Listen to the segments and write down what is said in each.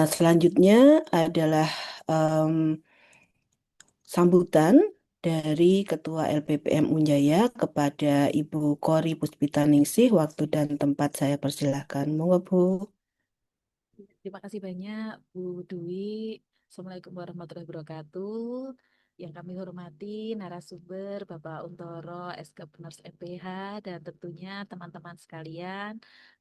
Selanjutnya adalah em, sambutan dari Ketua LPPM Unjaya kepada Ibu Kori Puspitaningsih. Waktu dan tempat saya persilahkan. Monggo, Bu. Terima kasih banyak Bu Dwi. Assalamualaikum warahmatullahi wabarakatuh. Yang kami hormati narasumber Bapak Untoro, Ex-Gubernur MPH, dan tentunya teman-teman sekalian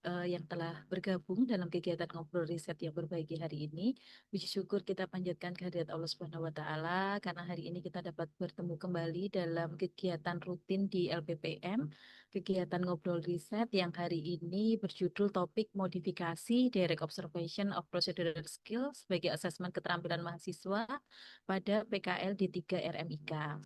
yang telah bergabung dalam kegiatan ngobrol riset yang berbahagia hari ini. Puji syukur kita panjatkan kehadirat Allah Subhanahu wa Ta'ala karena hari ini kita dapat bertemu kembali dalam kegiatan rutin di LPPM, kegiatan ngobrol riset yang hari ini berjudul topik modifikasi Direct Observation of Procedural Skills sebagai asesmen keterampilan mahasiswa pada PKL D3 RMIK.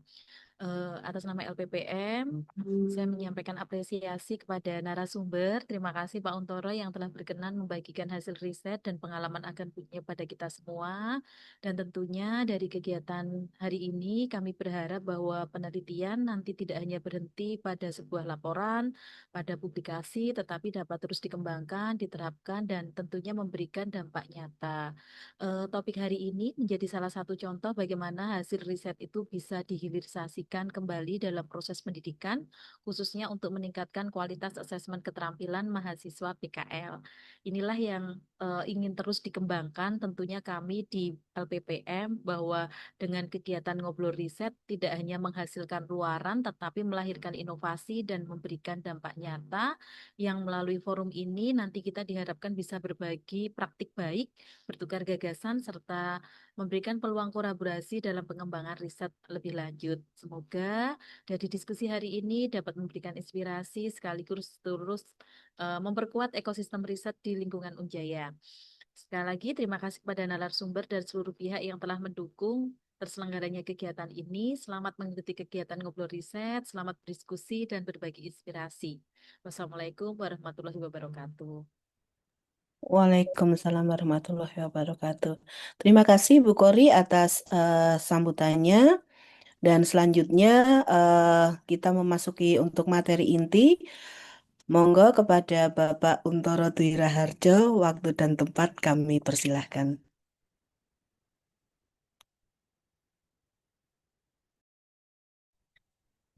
Atas nama LPPM, saya menyampaikan apresiasi kepada narasumber. Terima kasih Pak Untoro yang telah berkenan membagikan hasil riset dan pengalaman akademiknya pada kita semua. Dan tentunya dari kegiatan hari ini kami berharap bahwa penelitian nanti tidak hanya berhenti pada sebuah laporan, pada publikasi, tetapi dapat terus dikembangkan, diterapkan, dan tentunya memberikan dampak nyata. Topik hari ini menjadi salah satu contoh bagaimana hasil riset itu bisa dihilirisasikan kembali dalam proses pendidikan, khususnya untuk meningkatkan kualitas asesmen keterampilan mahasiswa PKL. Inilah yang ingin terus dikembangkan tentunya kami di LPPM bahwa dengan kegiatan ngobrol riset tidak hanya menghasilkan luaran tetapi melahirkan inovasi dan memberikan dampak nyata yang melalui forum ini nanti kita diharapkan bisa berbagi praktik baik, bertukar gagasan, serta memberikan peluang kolaborasi dalam pengembangan riset lebih lanjut. Semoga dari diskusi hari ini dapat memberikan inspirasi sekaligus terus memperkuat ekosistem riset di lingkungan Unjaya. Sekali lagi terima kasih kepada narasumber dan seluruh pihak yang telah mendukung terselenggaranya kegiatan ini. Selamat mengikuti kegiatan ngobrol riset, selamat berdiskusi dan berbagi inspirasi. Wassalamualaikum warahmatullahi wabarakatuh. Waalaikumsalam warahmatullahi wabarakatuh. Terima kasih Bu Kori atas sambutannya. Dan selanjutnya kita memasuki untuk materi inti. Monggo kepada Bapak Untoro Dwi Raharjo, waktu dan tempat kami persilahkan.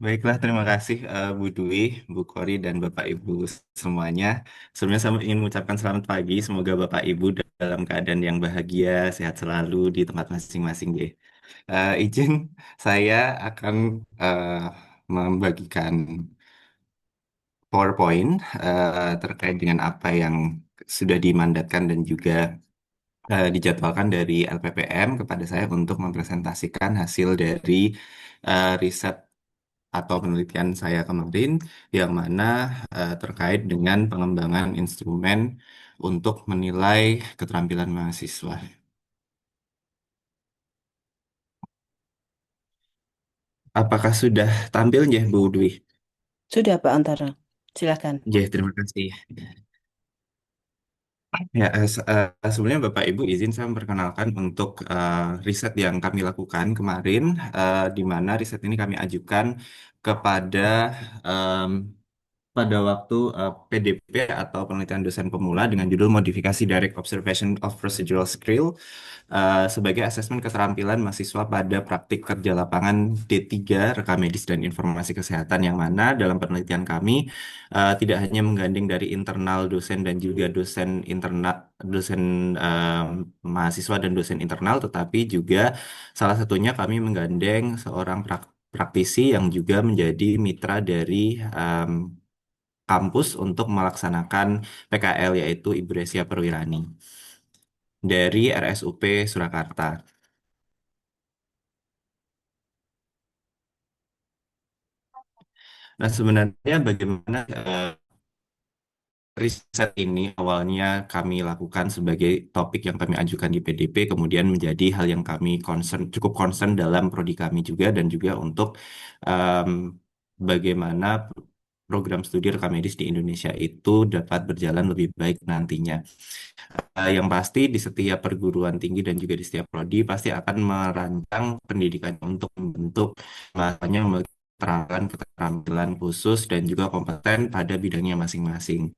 Baiklah, terima kasih Bu Dwi, Bu Kori, dan Bapak Ibu semuanya. Sebenarnya saya ingin mengucapkan selamat pagi. Semoga Bapak Ibu dalam keadaan yang bahagia, sehat selalu di tempat masing-masing. Ya. Izin saya akan eh, membagikan PowerPoint terkait dengan apa yang sudah dimandatkan dan juga dijadwalkan dari LPPM kepada saya untuk mempresentasikan hasil dari riset atau penelitian saya kemarin yang mana terkait dengan pengembangan instrumen untuk menilai keterampilan mahasiswa. Apakah sudah tampil ya Bu Dwi? Sudah Pak Antara, silakan. Ya, terima kasih. Ya, sebelumnya Bapak Ibu izin saya memperkenalkan untuk riset yang kami lakukan kemarin, di mana riset ini kami ajukan kepada em, pada waktu PDP atau penelitian dosen pemula dengan judul Modifikasi Direct Observation of Procedural Skill sebagai asesmen keterampilan mahasiswa pada praktik kerja lapangan D3 Rekam Medis dan Informasi Kesehatan yang mana dalam penelitian kami tidak hanya menggandeng dari internal dosen dan juga dosen internal dosen mahasiswa dan dosen internal tetapi juga salah satunya kami menggandeng seorang praktisi yang juga menjadi mitra dari kampus untuk melaksanakan PKL yaitu Ibu Resia Perwirani dari RSUP Surakarta. Nah, sebenarnya bagaimana riset ini awalnya kami lakukan sebagai topik yang kami ajukan di PDP, kemudian menjadi hal yang kami cukup concern dalam prodi kami juga, dan juga untuk em, bagaimana program studi rekam medis di Indonesia itu dapat berjalan lebih baik nantinya. Yang pasti di setiap perguruan tinggi dan juga di setiap prodi pasti akan merancang pendidikan untuk membentuk bahasanya keterampilan khusus dan juga kompeten pada bidangnya masing-masing.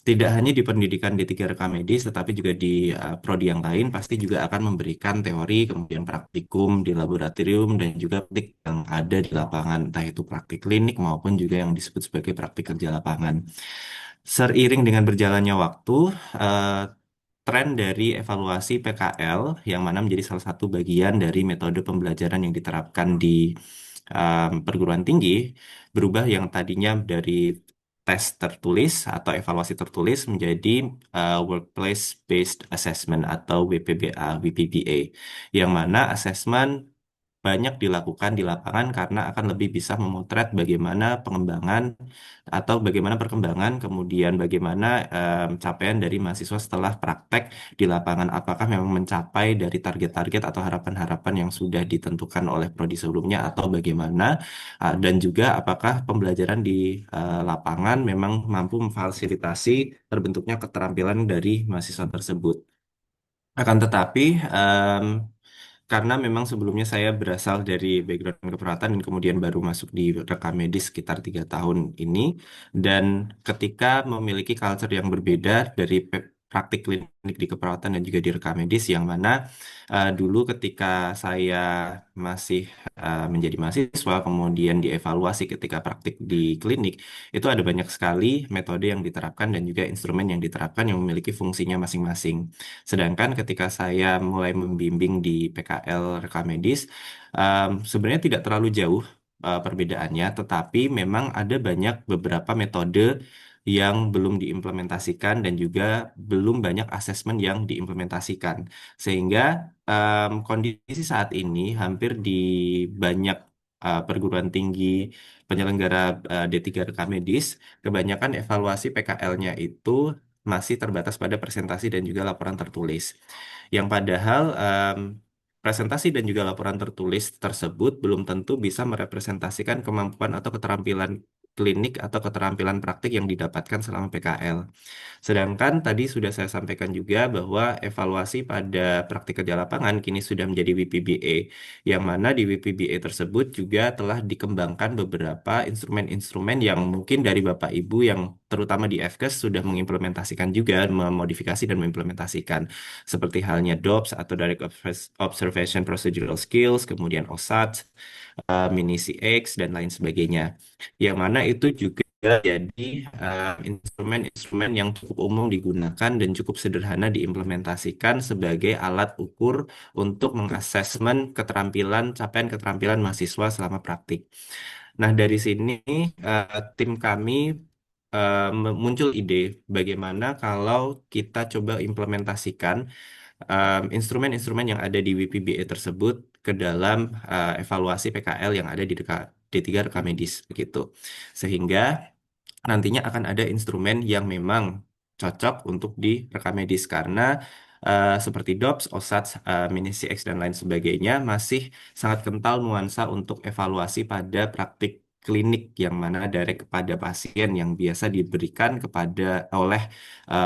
tidak hanya di pendidikan D3 rekam medis, tetapi juga di prodi yang lain pasti juga akan memberikan teori, kemudian praktikum di laboratorium, dan juga praktik yang ada di lapangan, entah itu praktik klinik maupun juga yang disebut sebagai praktik kerja lapangan. Seiring dengan berjalannya waktu, eh, tren dari evaluasi PKL yang mana menjadi salah satu bagian dari metode pembelajaran yang diterapkan di perguruan tinggi berubah yang tadinya dari tes tertulis atau evaluasi tertulis menjadi Workplace Based Assessment atau WPBA, WPBA, yang mana asesmen banyak dilakukan di lapangan karena akan lebih bisa memotret bagaimana pengembangan atau bagaimana perkembangan, kemudian bagaimana capaian dari mahasiswa setelah praktek di lapangan, apakah memang mencapai dari target-target atau harapan-harapan yang sudah ditentukan oleh prodi sebelumnya atau bagaimana. Dan juga apakah pembelajaran di lapangan memang mampu memfasilitasi terbentuknya keterampilan dari mahasiswa tersebut. Akan tetapi, karena memang sebelumnya saya berasal dari background keperawatan dan kemudian baru masuk di rekam medis sekitar 3 tahun ini, dan ketika memiliki culture yang berbeda dari praktik klinik di keperawatan dan juga di rekam medis, yang mana dulu ketika saya masih menjadi mahasiswa, kemudian dievaluasi ketika praktik di klinik, itu ada banyak sekali metode yang diterapkan dan juga instrumen yang diterapkan yang memiliki fungsinya masing-masing. Sedangkan ketika saya mulai membimbing di PKL rekam medis, sebenarnya tidak terlalu jauh perbedaannya, tetapi memang ada banyak beberapa metode yang belum diimplementasikan dan juga belum banyak asesmen yang diimplementasikan. Sehingga kondisi saat ini hampir di banyak perguruan tinggi penyelenggara D3 rekam medis, kebanyakan evaluasi PKL-nya itu masih terbatas pada presentasi dan juga laporan tertulis. Yang padahal presentasi dan juga laporan tertulis tersebut belum tentu bisa merepresentasikan kemampuan atau keterampilan klinik atau keterampilan praktik yang didapatkan selama PKL. Sedangkan tadi sudah saya sampaikan juga bahwa evaluasi pada praktik kerja lapangan kini sudah menjadi WPBA, yang mana di WPBA tersebut juga telah dikembangkan beberapa instrumen-instrumen yang mungkin dari Bapak Ibu yang terutama di FKES sudah mengimplementasikan juga, memodifikasi dan mengimplementasikan. Seperti halnya DOPS atau Direct Observation Procedural Skills, kemudian OSAT, Mini CX, dan lain sebagainya. Yang mana itu juga jadi instrumen-instrumen yang cukup umum digunakan dan cukup sederhana diimplementasikan sebagai alat ukur untuk mengasesmen keterampilan, capaian keterampilan mahasiswa selama praktik. Nah, dari sini tim kami muncul ide bagaimana kalau kita coba implementasikan instrumen-instrumen yang ada di WPBA tersebut ke dalam evaluasi PKL yang ada di D3 rekam medis begitu. Sehingga nantinya akan ada instrumen yang memang cocok untuk di rekam medis karena seperti DOPS, OSATS, Mini CX, dan lain sebagainya masih sangat kental nuansa untuk evaluasi pada praktik klinik yang mana direct kepada pasien yang biasa diberikan kepada oleh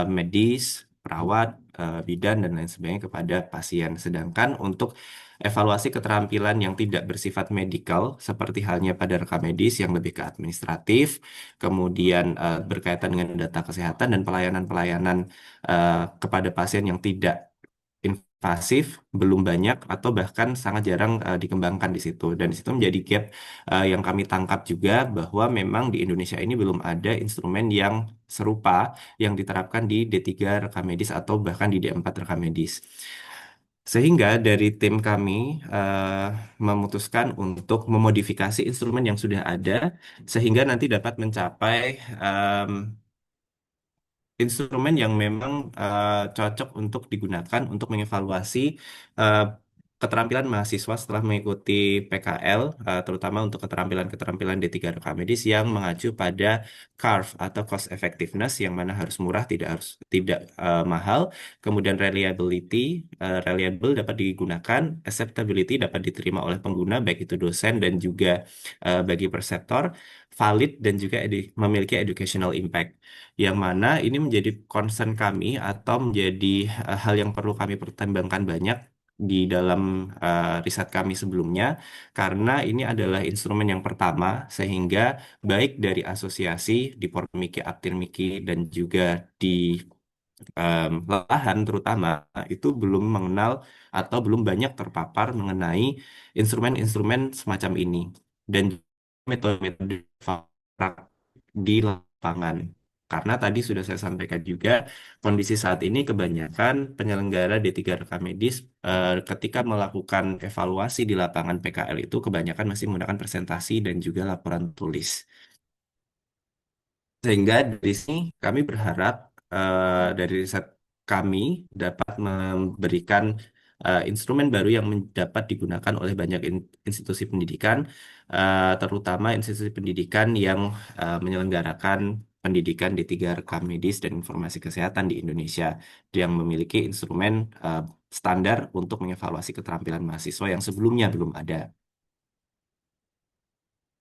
medis, perawat, bidan, dan lain sebagainya kepada pasien. Sedangkan untuk evaluasi keterampilan yang tidak bersifat medikal, seperti halnya pada rekam medis yang lebih ke administratif, kemudian berkaitan dengan data kesehatan dan pelayanan-pelayanan kepada pasien yang tidak invasif, belum banyak atau bahkan sangat jarang dikembangkan di situ. Dan di situ menjadi gap yang kami tangkap juga bahwa memang di Indonesia ini belum ada instrumen yang serupa yang diterapkan di D3 rekam medis atau bahkan di D4 rekam medis. Sehingga dari tim kami eh, memutuskan untuk memodifikasi instrumen yang sudah ada sehingga nanti dapat mencapai em, instrumen yang memang cocok untuk digunakan untuk mengevaluasi eh, keterampilan mahasiswa setelah mengikuti PKL, terutama untuk keterampilan-keterampilan D3 rekam medis yang mengacu pada CARF atau cost effectiveness, yang mana harus murah, tidak mahal, kemudian reliability, reliable dapat digunakan, acceptability dapat diterima oleh pengguna baik itu dosen dan juga bagi perseptor, valid dan juga memiliki educational impact, yang mana ini menjadi concern kami atau menjadi hal yang perlu kami pertimbangkan banyak di dalam riset kami sebelumnya, karena ini adalah instrumen yang pertama, sehingga baik dari asosiasi di Pormiki, Aptirmiki, dan juga di lahan terutama itu belum mengenal atau belum banyak terpapar mengenai instrumen-instrumen semacam ini dan metode-metode di lapangan. Karena tadi sudah saya sampaikan juga, kondisi saat ini kebanyakan penyelenggara D3 rekam medis ketika melakukan evaluasi di lapangan PKL itu kebanyakan masih menggunakan presentasi dan juga laporan tulis. Sehingga dari sini kami berharap dari riset kami dapat memberikan instrumen baru yang dapat digunakan oleh banyak institusi pendidikan, terutama institusi pendidikan yang menyelenggarakan pendidikan di tiga rekam medis dan informasi kesehatan di Indonesia yang memiliki instrumen standar untuk mengevaluasi keterampilan mahasiswa yang sebelumnya belum ada.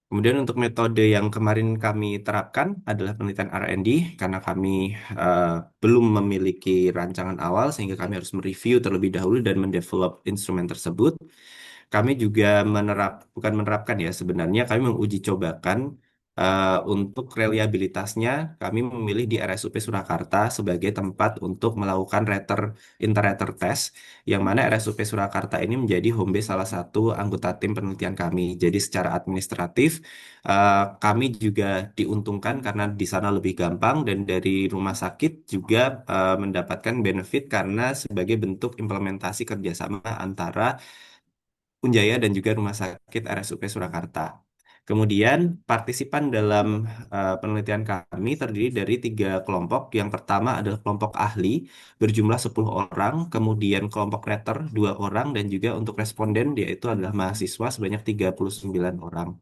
Kemudian untuk metode yang kemarin kami terapkan adalah penelitian R&D karena kami eh, belum memiliki rancangan awal sehingga kami harus mereview terlebih dahulu dan mendevelop instrumen tersebut. Kami juga bukan menerapkan ya sebenarnya kami menguji cobakan untuk reliabilitasnya. Kami memilih di RSUP Surakarta sebagai tempat untuk melakukan inter-rater test, yang mana RSUP Surakarta ini menjadi home base salah satu anggota tim penelitian kami. Jadi secara administratif kami juga diuntungkan karena di sana lebih gampang dan dari rumah sakit juga mendapatkan benefit karena sebagai bentuk implementasi kerjasama antara Unjaya dan juga Rumah Sakit RSUP Surakarta. Kemudian partisipan dalam penelitian kami terdiri dari tiga kelompok. Yang pertama adalah kelompok ahli berjumlah 10 orang, kemudian kelompok rater 2 orang, dan juga untuk responden yaitu adalah mahasiswa sebanyak 39 orang.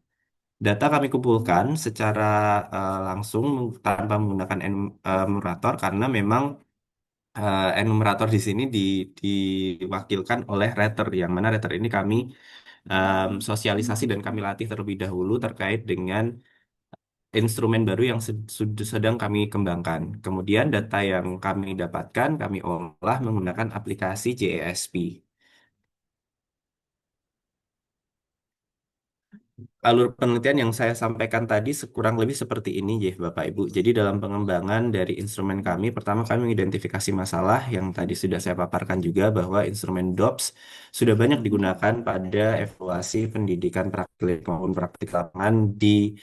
Data kami kumpulkan secara langsung tanpa menggunakan enumerator karena memang enumerator di sini diwakilkan oleh rater, yang mana rater ini kami sosialisasi dan kami latih terlebih dahulu terkait dengan instrumen baru yang sedang kami kembangkan. Kemudian data yang kami dapatkan kami olah menggunakan aplikasi JESP. Alur penelitian yang saya sampaikan tadi kurang lebih seperti ini ya Bapak Ibu. Jadi dalam pengembangan dari instrumen kami, pertama kami mengidentifikasi masalah yang tadi sudah saya paparkan juga bahwa instrumen DOPS sudah banyak digunakan pada evaluasi pendidikan praktik maupun praktik lapangan di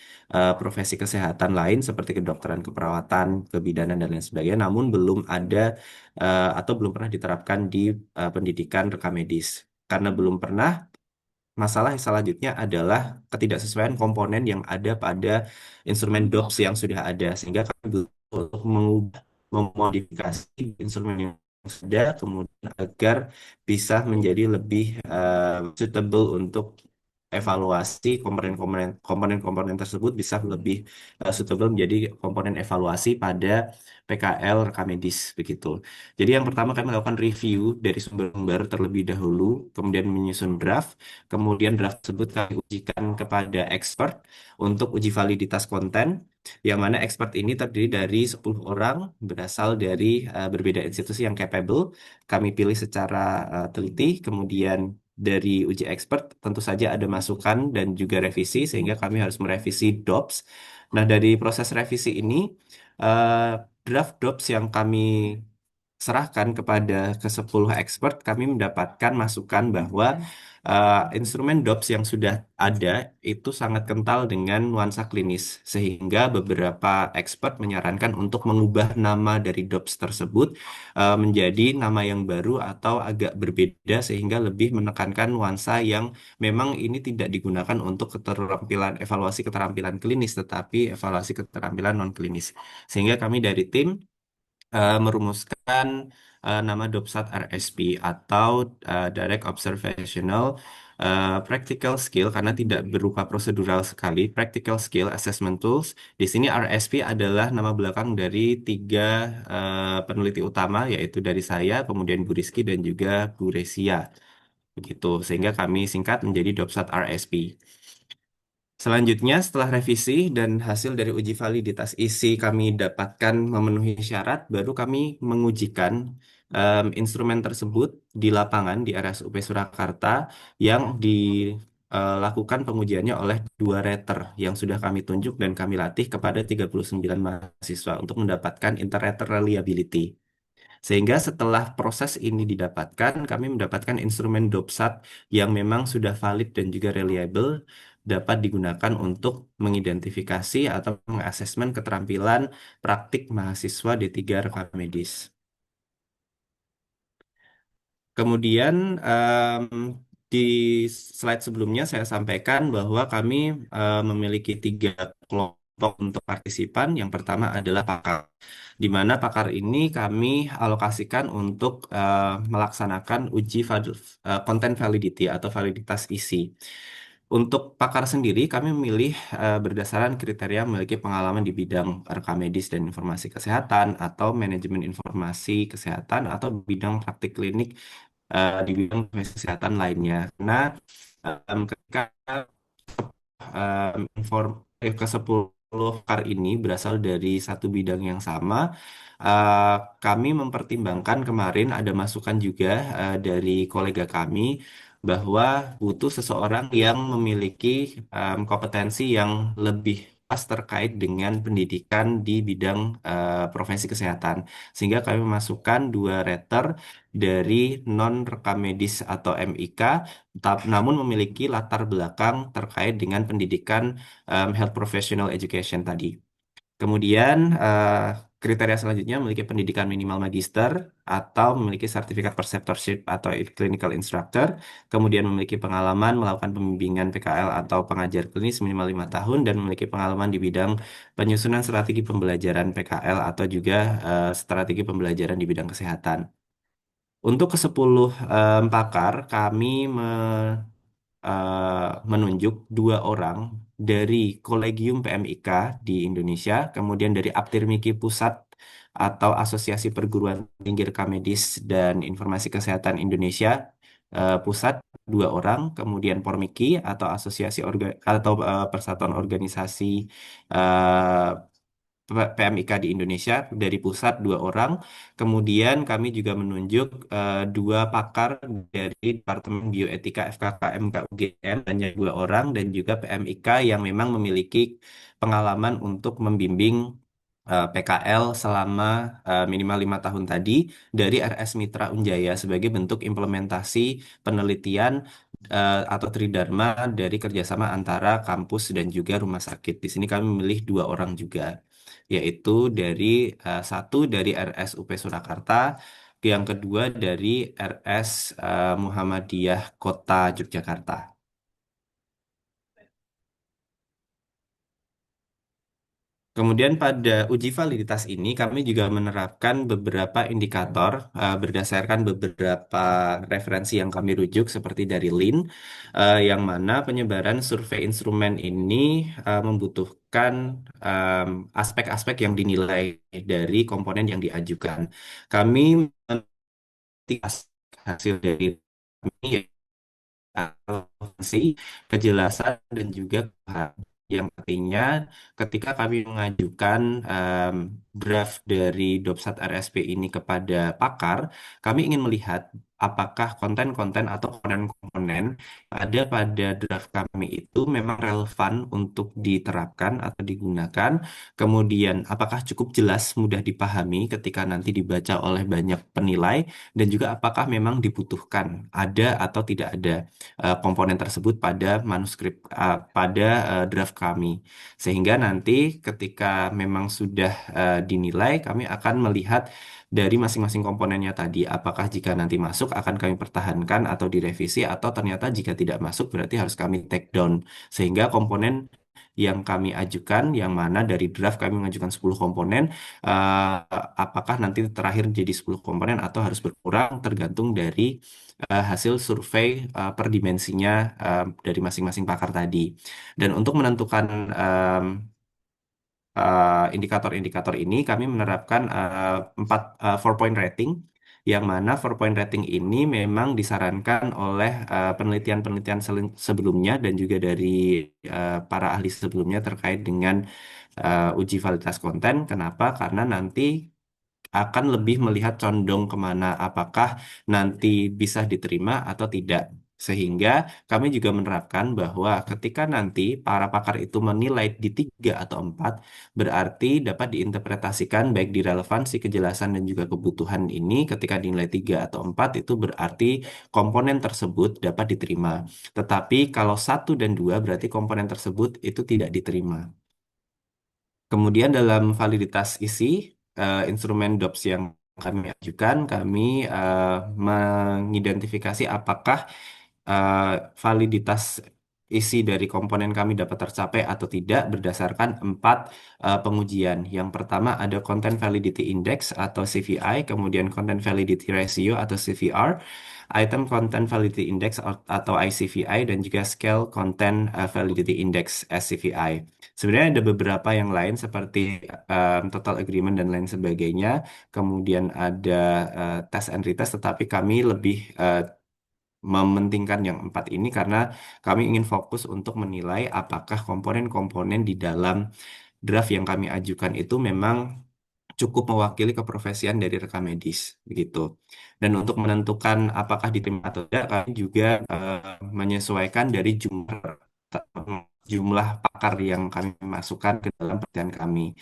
profesi kesehatan lain seperti kedokteran, keperawatan, kebidanan dan lain sebagainya, namun belum ada atau belum pernah diterapkan di pendidikan rekam medis. Karena belum pernah, masalah yang selanjutnya adalah ketidaksesuaian komponen yang ada pada instrumen DOPS yang sudah ada, sehingga kami butuh untuk mengubah, memodifikasi instrumen yang sudah kemudian agar bisa menjadi lebih suitable untuk evaluasi komponen-komponen tersebut bisa lebih suitable menjadi komponen evaluasi pada PKL rekam medis begitu. Jadi yang pertama kami melakukan review dari sumber-sumber terlebih dahulu, kemudian menyusun draft. Kemudian draft tersebut kami ujikan kepada expert untuk uji validitas konten, yang mana expert ini terdiri dari 10 orang berasal dari berbeda institusi yang capable. Kami pilih secara teliti, kemudian dari uji expert tentu saja ada masukan dan juga revisi, sehingga kami harus merevisi DOPS. Nah, dari proses revisi ini, eh, draft DOPS yang kami serahkan kepada ke-10 expert, kami mendapatkan masukan bahwa instrumen DOPS yang sudah ada itu sangat kental dengan nuansa klinis, sehingga beberapa expert menyarankan untuk mengubah nama dari DOPS tersebut menjadi nama yang baru atau agak berbeda, sehingga lebih menekankan nuansa yang memang ini tidak digunakan untuk keterampilan evaluasi keterampilan klinis, tetapi evaluasi keterampilan non-klinis. Sehingga kami dari tim merumuskan nama DOPSAT RSP atau Direct Observational Practical Skill, karena tidak berupa prosedural sekali. Practical Skill Assessment Tools. Di sini RSP adalah nama belakang dari tiga peneliti utama, yaitu dari saya, kemudian Bu Rizky dan juga Bu Resia. Begitu, sehingga kami singkat menjadi DOPSAT RSP. Selanjutnya, setelah revisi dan hasil dari uji validitas isi kami dapatkan memenuhi syarat, baru kami mengujikan instrumen tersebut di lapangan di RSUP Surakarta yang dilakukan pengujiannya oleh dua rater yang sudah kami tunjuk dan kami latih kepada 39 mahasiswa untuk mendapatkan inter-rater reliability. Sehingga setelah proses ini didapatkan, kami mendapatkan instrumen DOPSAT yang memang sudah valid dan juga reliable, dapat digunakan untuk mengidentifikasi atau mengasesmen keterampilan praktik mahasiswa D3 rekam medis. Kemudian di slide sebelumnya saya sampaikan bahwa kami memiliki tiga kelompok untuk partisipan. Yang pertama adalah pakar, di mana pakar ini kami alokasikan untuk melaksanakan uji content validity atau validitas isi. Untuk pakar sendiri, kami memilih berdasarkan kriteria memiliki pengalaman di bidang rekam medis dan informasi kesehatan, atau manajemen informasi kesehatan, atau bidang praktik klinik di bidang kesehatan lainnya. Karena ketika ke-10 pakar ini berasal dari satu bidang yang sama, eh, kami mempertimbangkan kemarin ada masukan juga dari kolega kami bahwa butuh seseorang yang memiliki kompetensi yang lebih pas terkait dengan pendidikan di bidang profesi kesehatan. Sehingga kami memasukkan dua rater dari non-rekam medis atau MIK, namun memiliki latar belakang terkait dengan pendidikan health professional education tadi. Kemudian kriteria selanjutnya memiliki pendidikan minimal magister atau memiliki sertifikat preceptorship atau clinical instructor, kemudian memiliki pengalaman melakukan pembimbingan PKL atau pengajar klinis minimal 5 tahun dan memiliki pengalaman di bidang penyusunan strategi pembelajaran PKL atau juga strategi pembelajaran di bidang kesehatan. Untuk ke-10 pakar, kami menunjuk dua orang dari Kolegium PMIK di Indonesia, kemudian dari Aptirmiki Pusat atau Asosiasi Perguruan Tinggi Rekam Medis dan Informasi Kesehatan Indonesia Pusat, dua orang, kemudian Pormiki atau Persatuan Organisasi eh, PMIK di Indonesia dari pusat, dua orang. Kemudian kami juga menunjuk dua pakar dari Departemen Bioetika FKKM KUGM, hanya dua orang, dan juga PMIK yang memang memiliki pengalaman untuk membimbing PKL selama minimal 5 tahun tadi dari RS Mitra Unjaya sebagai bentuk implementasi penelitian atau tridharma dari kerjasama antara kampus dan juga rumah sakit. Di sini kami memilih dua orang juga, yaitu satu dari RSUP Surakarta, yang kedua dari RS Muhammadiyah Kota Yogyakarta. Kemudian pada uji validitas ini kami juga menerapkan beberapa indikator berdasarkan beberapa referensi yang kami rujuk seperti dari LIN, yang mana penyebaran survei instrumen ini membutuhkan aspek-aspek yang dinilai dari komponen yang diajukan. Kami meneliti hasil dari kami, relevansi, kejelasan, dan juga yang artinya ketika kami mengajukan draft dari DOPSAT RSP ini kepada pakar, kami ingin melihat apakah konten-konten atau komponen-komponen ada pada draft kami itu memang relevan untuk diterapkan atau digunakan. Kemudian, apakah cukup jelas, mudah dipahami ketika nanti dibaca oleh banyak penilai, dan juga apakah memang dibutuhkan, ada atau tidak ada komponen tersebut pada pada draft kami. Sehingga nanti ketika memang sudah dinilai, kami akan melihat dari masing-masing komponennya tadi, apakah jika nanti masuk akan kami pertahankan atau direvisi, atau ternyata jika tidak masuk berarti harus kami take down. Sehingga komponen yang kami ajukan, yang mana dari draft kami mengajukan 10 komponen, apakah nanti terakhir jadi 10 komponen atau harus berkurang tergantung dari hasil survei per dimensinya dari masing-masing pakar tadi. Dan untuk menentukan indikator-indikator ini, kami menerapkan 4 point rating, yang mana 4-point rating ini memang disarankan oleh penelitian-penelitian sebelumnya dan juga dari para ahli sebelumnya terkait dengan uji validitas konten. Kenapa? Karena nanti akan lebih melihat condong kemana, apakah nanti bisa diterima atau tidak. Sehingga kami juga menerapkan bahwa ketika nanti para pakar itu menilai di 3 atau 4, berarti dapat diinterpretasikan baik di relevansi, kejelasan, dan juga kebutuhan ini. Ketika dinilai 3 atau 4 itu berarti komponen tersebut dapat diterima. Tetapi kalau 1 dan 2 berarti komponen tersebut itu tidak diterima. Kemudian dalam validitas isi instrumen DOPS yang kami ajukan, kami eh, mengidentifikasi apakah eh, validitas isi dari komponen kami dapat tercapai atau tidak berdasarkan 4 pengujian. Yang pertama ada Content Validity Index atau CVI, kemudian Content Validity Ratio atau CVR, Item Content Validity Index atau ICVI, dan juga Scale Content Validity Index SCVI. Sebenarnya ada beberapa yang lain seperti Total Agreement dan lain sebagainya. Kemudian ada Test and Retest, tetapi kami lebih mementingkan yang 4 ini karena kami ingin fokus untuk menilai apakah komponen-komponen di dalam draft yang kami ajukan itu memang cukup mewakili keprofesian dari rekam medis begitu. Dan untuk menentukan apakah diterima atau tidak, kami juga menyesuaikan dari jumlah pakar yang kami masukkan ke dalam penelitian kami.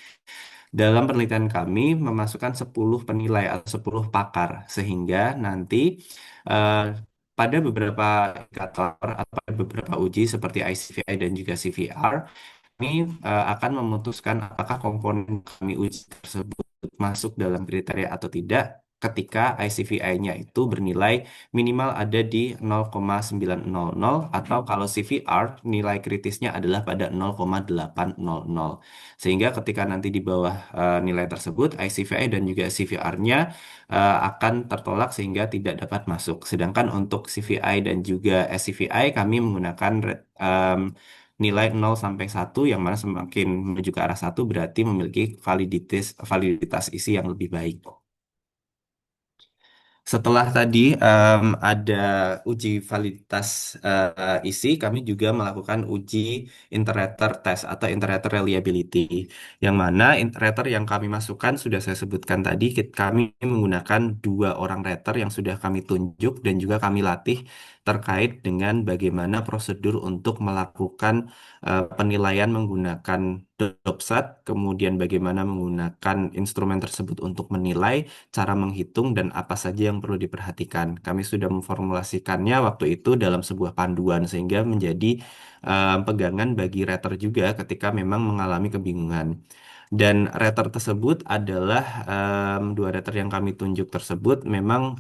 Dalam penelitian kami memasukkan 10 penilai atau 10 pakar sehingga nanti eh, pada beberapa indikator atau pada beberapa uji seperti ICVI dan juga CVR, kami akan memutuskan apakah komponen kami uji tersebut masuk dalam kriteria atau tidak ketika ICVI-nya itu bernilai minimal ada di 0,900 atau kalau CVR nilai kritisnya adalah pada 0,800. Sehingga ketika nanti di bawah nilai tersebut ICVI dan juga CVR-nya akan tertolak sehingga tidak dapat masuk. Sedangkan untuk CVI dan juga SCVI kami menggunakan nilai 0 sampai 1 yang mana semakin menuju ke arah 1 berarti memiliki validitas isi yang lebih baik. Setelah tadi ada uji validitas isi, kami juga melakukan uji inter-rater test atau inter-rater reliability. Yang mana inter-rater yang kami masukkan sudah saya sebutkan tadi, kami menggunakan 2 orang rater yang sudah kami tunjuk dan juga kami latih terkait dengan bagaimana prosedur untuk melakukan penilaian menggunakan DOPSAT, kemudian bagaimana menggunakan instrumen tersebut untuk menilai, cara menghitung, dan apa saja yang perlu diperhatikan. Kami sudah memformulasikannya waktu itu dalam sebuah panduan sehingga menjadi pegangan bagi rater juga ketika memang mengalami kebingungan. Dan rater tersebut adalah 2 rater yang kami tunjuk tersebut memang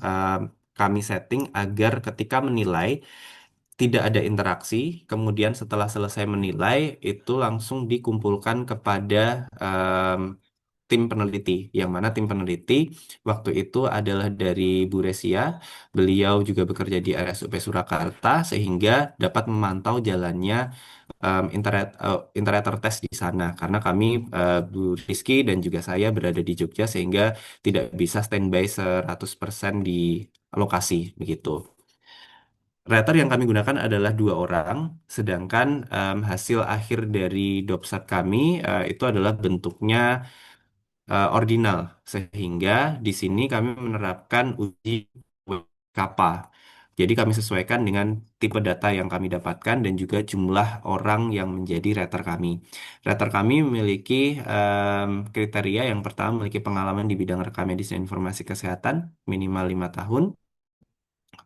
kami setting agar ketika menilai tidak ada interaksi, kemudian setelah selesai menilai itu langsung dikumpulkan kepada tim peneliti, yang mana tim peneliti waktu itu adalah dari Bu Resia. Beliau juga bekerja di RSUP Surakarta sehingga dapat memantau jalannya inter test di sana karena kami Bu Rizky dan juga saya berada di Jogja sehingga tidak bisa standby 100% di lokasi begitu. Rater yang kami gunakan adalah 2 orang, sedangkan hasil akhir dari dopsat kami itu adalah bentuknya ordinal, sehingga di sini kami menerapkan uji kappa. Jadi kami sesuaikan dengan tipe data yang kami dapatkan dan juga jumlah orang yang menjadi rater kami. Rater kami memiliki kriteria yang pertama memiliki pengalaman di bidang rekam medis dan informasi kesehatan minimal 5 tahun,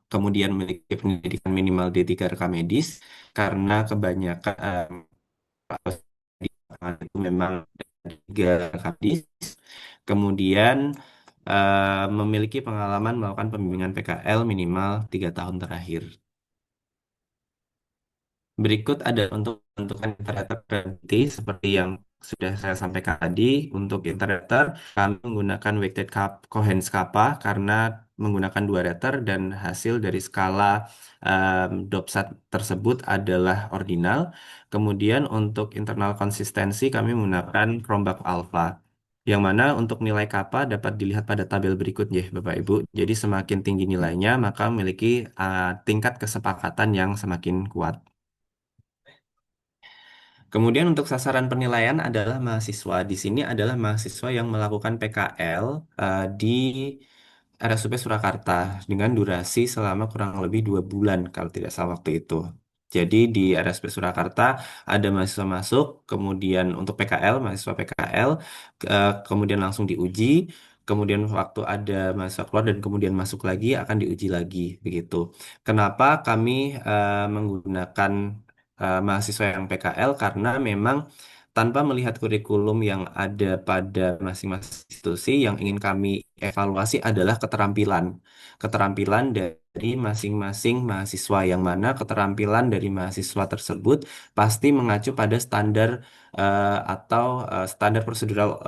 kemudian memiliki pendidikan minimal D3 rekam medis karena kebanyakan itu memang tiga rekam medis. Kemudian memiliki pengalaman melakukan pembimbingan PKL minimal 3 tahun terakhir. Berikut ada untuk menentukan integrator priority seperti yang sudah saya sampaikan tadi. Untuk integrator, kami menggunakan weighted coherence kappa karena menggunakan 2 rater dan hasil dari skala DOPSAT tersebut adalah ordinal. Kemudian untuk internal konsistensi kami menggunakan Cronbach alpha. Yang mana untuk nilai kappa dapat dilihat pada tabel berikut ya, Bapak Ibu. Jadi semakin tinggi nilainya, maka memiliki tingkat kesepakatan yang semakin kuat. Kemudian untuk sasaran penilaian adalah mahasiswa. Di sini adalah mahasiswa yang melakukan PKL di RSUP Surakarta dengan durasi selama kurang lebih 2 bulan kalau tidak salah waktu itu. Jadi di RSUP Surakarta ada mahasiswa masuk, kemudian untuk PKL, mahasiswa PKL, kemudian langsung diuji, kemudian waktu ada mahasiswa keluar dan kemudian masuk lagi akan diuji lagi begitu. Kenapa kami menggunakan mahasiswa yang PKL karena memang tanpa melihat kurikulum yang ada pada masing-masing institusi yang ingin kami evaluasi adalah keterampilan. Keterampilan dari masing-masing mahasiswa yang mana keterampilan dari mahasiswa tersebut pasti mengacu pada standar atau standar prosedural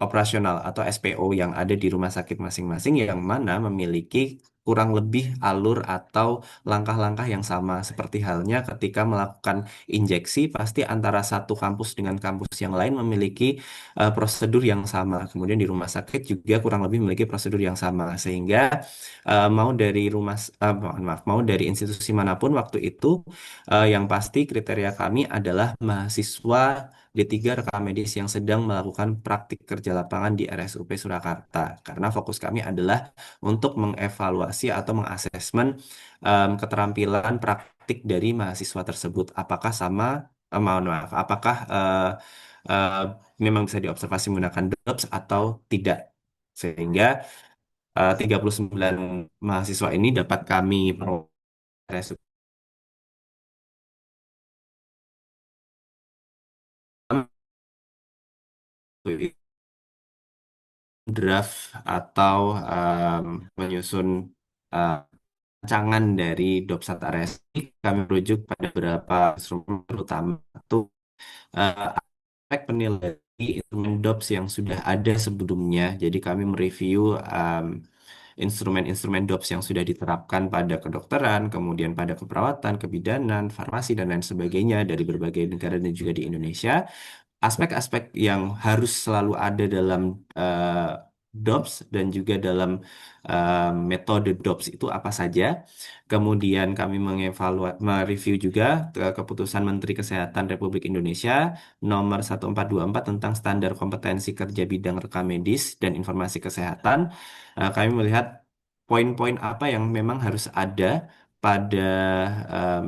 operasional atau SPO yang ada di rumah sakit masing-masing yang mana memiliki kurang lebih alur atau langkah-langkah yang sama seperti halnya ketika melakukan injeksi pasti antara satu kampus dengan kampus yang lain memiliki prosedur yang sama. Kemudian di rumah sakit juga kurang lebih memiliki prosedur yang sama sehingga mau dari mohon maaf mau dari institusi manapun waktu itu yang pasti kriteria kami adalah mahasiswa D3 rekam medis yang sedang melakukan praktik kerja lapangan di RSUP Surakarta. Karena fokus kami adalah untuk mengevaluasi atau mengasesmen keterampilan praktik dari mahasiswa tersebut. Apakah sama, mohon maaf, apakah eh, memang bisa diobservasi menggunakan DOPS atau tidak. Sehingga 39 mahasiswa ini dapat kami RSUP draft atau menyusun eh, rancangan dari Dopsat RSI kami merujuk pada beberapa instrumen terutama satu aspek penilaian instrumen DOPS yang sudah ada sebelumnya. Jadi kami mereview instrumen-instrumen DOPS yang sudah diterapkan pada kedokteran, kemudian pada keperawatan, kebidanan, farmasi, dan lain sebagainya dari berbagai negara dan juga di Indonesia aspek-aspek yang harus selalu ada dalam DOPS dan juga dalam metode DOPS itu apa saja. Kemudian kami mereview juga keputusan Menteri Kesehatan Republik Indonesia nomor 1424 tentang standar kompetensi kerja bidang rekam medis dan informasi kesehatan. Kami melihat poin-poin apa yang memang harus ada pada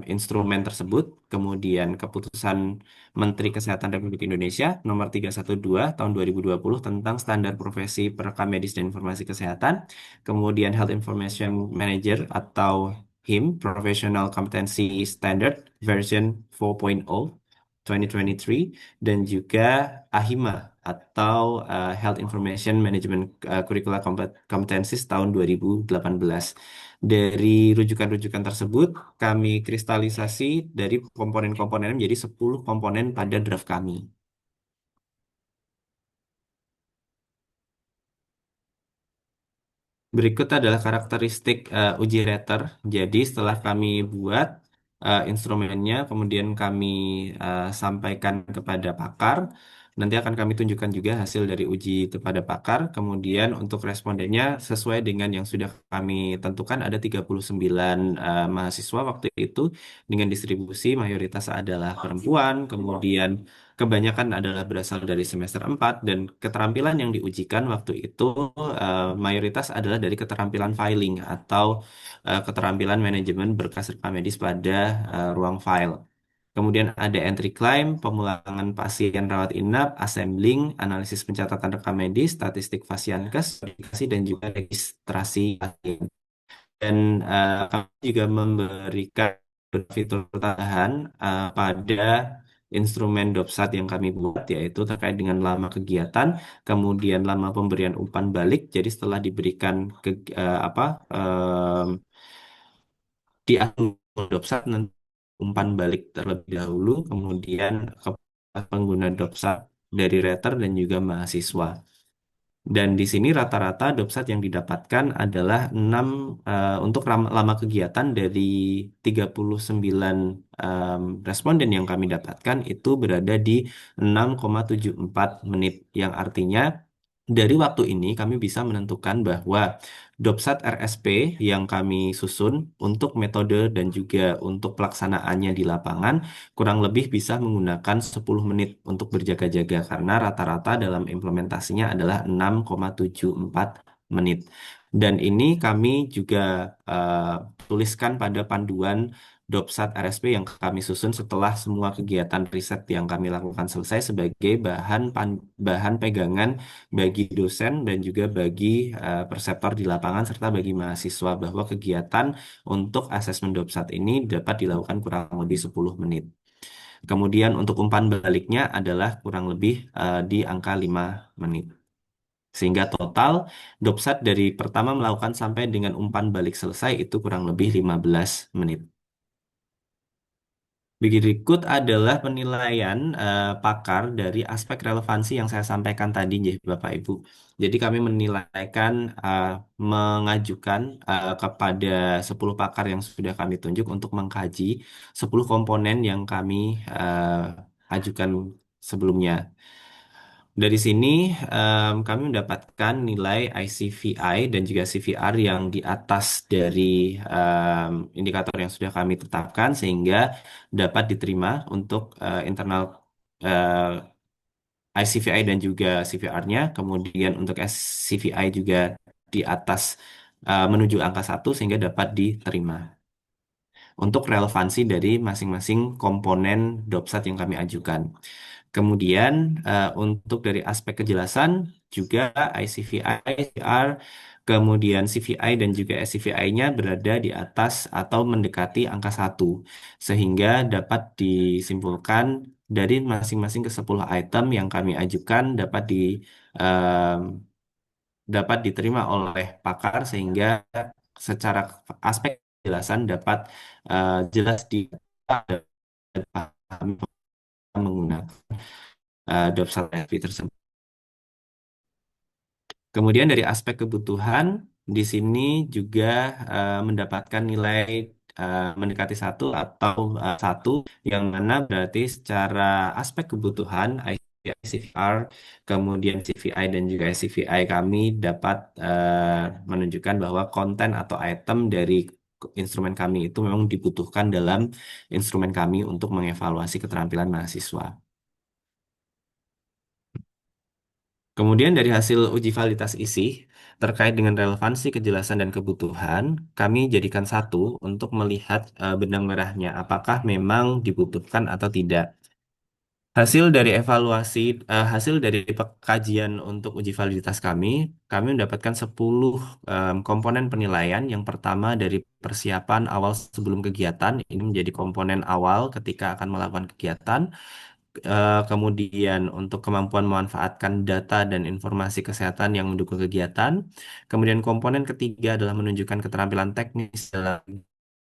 instrumen tersebut. Kemudian keputusan Menteri Kesehatan Republik Indonesia Nomor 312 Tahun 2020 tentang standar profesi perekam medis dan informasi kesehatan. Kemudian Health Information Manager atau HIM Professional Competency Standard version 4.0 2023 dan juga AHIMA atau Health Information Management Curricular Competencies tahun 2018. Dari rujukan-rujukan tersebut, kami kristalisasi dari komponen-komponen menjadi 10 komponen pada draft kami. Berikut adalah karakteristik uji rater. Jadi setelah kami buat instrumennya, kemudian kami sampaikan kepada pakar. Nanti akan kami tunjukkan juga hasil dari uji kepada pakar. Kemudian untuk respondennya sesuai dengan yang sudah kami tentukan ada 39 mahasiswa waktu itu dengan distribusi mayoritas adalah perempuan, kemudian kebanyakan adalah berasal dari semester 4 dan keterampilan yang diujikan waktu itu mayoritas adalah dari keterampilan filing atau keterampilan manajemen berkas rekam medis pada ruang file. Kemudian ada entry claim, pemulangan pasien rawat inap, assembling, analisis pencatatan rekam medis, statistik pasienkes, verifikasi dan juga registrasi pasien. Dan kami juga memberikan fitur tambahan pada instrumen DOPSAT yang kami buat, yaitu terkait dengan lama kegiatan, kemudian lama pemberian umpan balik. Jadi setelah diberikan apa di akun DOPSAT nanti umpan balik terlebih dahulu, kemudian ke pengguna DOPSAT dari Reter dan juga mahasiswa. Dan di sini rata-rata dopsat yang didapatkan adalah 6 untuk lama kegiatan dari 39 responden yang kami dapatkan itu berada di 6,74 menit yang artinya dari waktu ini kami bisa menentukan bahwa dopsat RSP yang kami susun untuk metode dan juga untuk pelaksanaannya di lapangan kurang lebih bisa menggunakan 10 menit untuk berjaga-jaga karena rata-rata dalam implementasinya adalah 6,74 menit. Dan ini kami juga eh, tuliskan pada panduan Dopsat RSP yang kami susun setelah semua kegiatan riset yang kami lakukan selesai sebagai bahan pegangan bagi dosen dan juga bagi perseptor di lapangan serta bagi mahasiswa bahwa kegiatan untuk asesmen Dopsat ini dapat dilakukan kurang lebih 10 menit. Kemudian untuk umpan baliknya adalah kurang lebih di angka 5 menit. Sehingga total Dopsat dari pertama melakukan sampai dengan umpan balik selesai itu kurang lebih 15 menit. Berikut adalah penilaian pakar dari aspek relevansi yang saya sampaikan tadi, ya, Bapak Ibu. Jadi kami menilaikan, mengajukan kepada 10 pakar yang sudah kami tunjuk untuk mengkaji 10 komponen yang kami ajukan sebelumnya. Dari sini kami mendapatkan nilai ICVI dan juga CVR yang di atas dari indikator yang sudah kami tetapkan sehingga dapat diterima untuk internal ICVI dan juga CVR-nya. Kemudian untuk SCVI juga di atas menuju angka 1 sehingga dapat diterima untuk relevansi dari masing-masing komponen DOPSAT yang kami ajukan. Kemudian untuk dari aspek kejelasan juga ICVI, CVR, kemudian CVI dan juga SCVI-nya berada di atas atau mendekati angka 1 sehingga dapat disimpulkan dari masing-masing ke 10 item yang kami ajukan em, dapat diterima oleh pakar sehingga secara aspek kejelasan dapat jelas dipahami menggunakan Dopsal RP tersebut. Kemudian dari aspek kebutuhan, di sini juga mendapatkan nilai mendekati 1 atau 1, yang mana berarti secara aspek kebutuhan ICVR, kemudian CVI dan juga SCVI kami dapat menunjukkan bahwa konten atau item dari instrumen kami itu memang dibutuhkan dalam instrumen kami untuk mengevaluasi keterampilan mahasiswa. Kemudian dari hasil uji validitas isi terkait dengan relevansi, kejelasan, dan kebutuhan, kami jadikan satu untuk melihat benang merahnya apakah memang dibutuhkan atau tidak. Hasil dari evaluasi, hasil dari kajian untuk uji validitas kami mendapatkan 10 komponen penilaian. Yang pertama dari persiapan awal sebelum kegiatan, ini menjadi komponen awal ketika akan melakukan kegiatan. Kemudian untuk kemampuan memanfaatkan data dan informasi kesehatan yang mendukung kegiatan. Kemudian komponen ketiga adalah menunjukkan keterampilan teknis dalam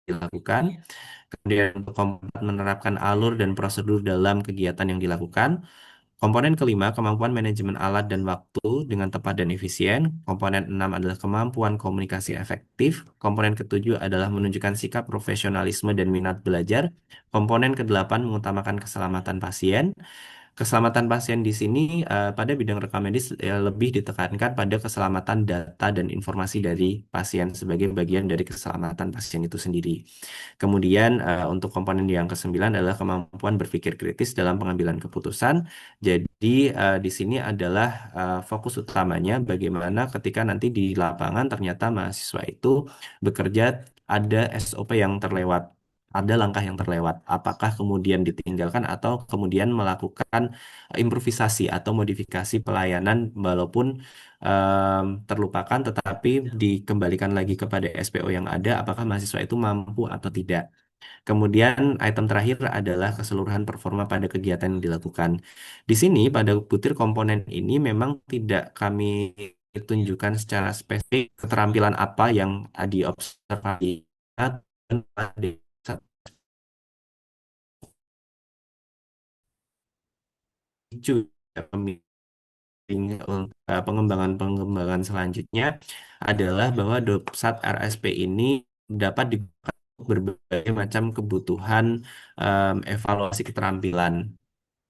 dilakukan. Kemudian untuk komponen menerapkan alur dan prosedur dalam kegiatan yang dilakukan. Komponen kelima, kemampuan manajemen alat dan waktu dengan tepat dan efisien. Komponen enam adalah kemampuan komunikasi efektif. Komponen ketujuh adalah menunjukkan sikap profesionalisme dan minat belajar. Komponen kedelapan mengutamakan keselamatan pasien. Keselamatan pasien di sini pada bidang rekam medis lebih ditekankan pada keselamatan data dan informasi dari pasien sebagai bagian dari keselamatan pasien itu sendiri. Kemudian untuk komponen yang kesembilan adalah kemampuan berpikir kritis dalam pengambilan keputusan. Jadi di sini adalah fokus utamanya bagaimana ketika nanti di lapangan ternyata mahasiswa itu bekerja ada SOP yang terlewat. Ada langkah yang terlewat, apakah kemudian ditinggalkan atau kemudian melakukan improvisasi atau modifikasi pelayanan walaupun terlupakan tetapi dikembalikan lagi kepada SPO yang ada, apakah mahasiswa itu mampu atau tidak. Kemudian item terakhir adalah keseluruhan performa pada kegiatan yang dilakukan. Di sini pada butir komponen ini memang tidak kami tunjukkan secara spesifik keterampilan apa yang diobservasi dan pada pemicu pengembangan-pengembangan selanjutnya adalah bahwa Dopsat RSP ini dapat digunakan untuk berbagai macam kebutuhan evaluasi keterampilan.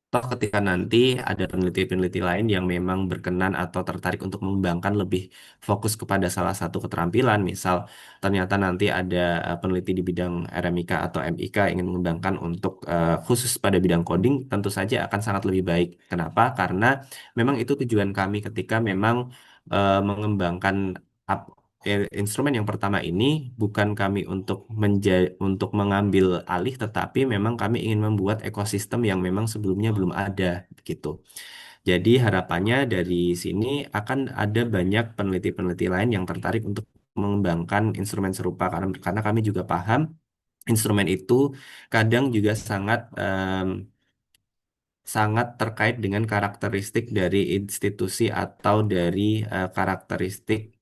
Toh ketika nanti ada peneliti-peneliti lain yang memang berkenan atau tertarik untuk mengembangkan lebih fokus kepada salah satu keterampilan, misal ternyata nanti ada peneliti di bidang RMIK atau MIK ingin mengembangkan untuk khusus pada bidang coding, tentu saja akan sangat lebih baik. Kenapa? Karena memang itu tujuan kami ketika memang mengembangkan instrumen yang pertama ini bukan kami untuk mengambil alih, tetapi memang kami ingin membuat ekosistem yang memang sebelumnya belum ada gitu. Jadi harapannya dari sini akan ada banyak peneliti-peneliti lain yang tertarik untuk mengembangkan instrumen serupa karena kami juga paham instrumen itu kadang juga sangat terkait dengan karakteristik dari institusi atau dari karakteristik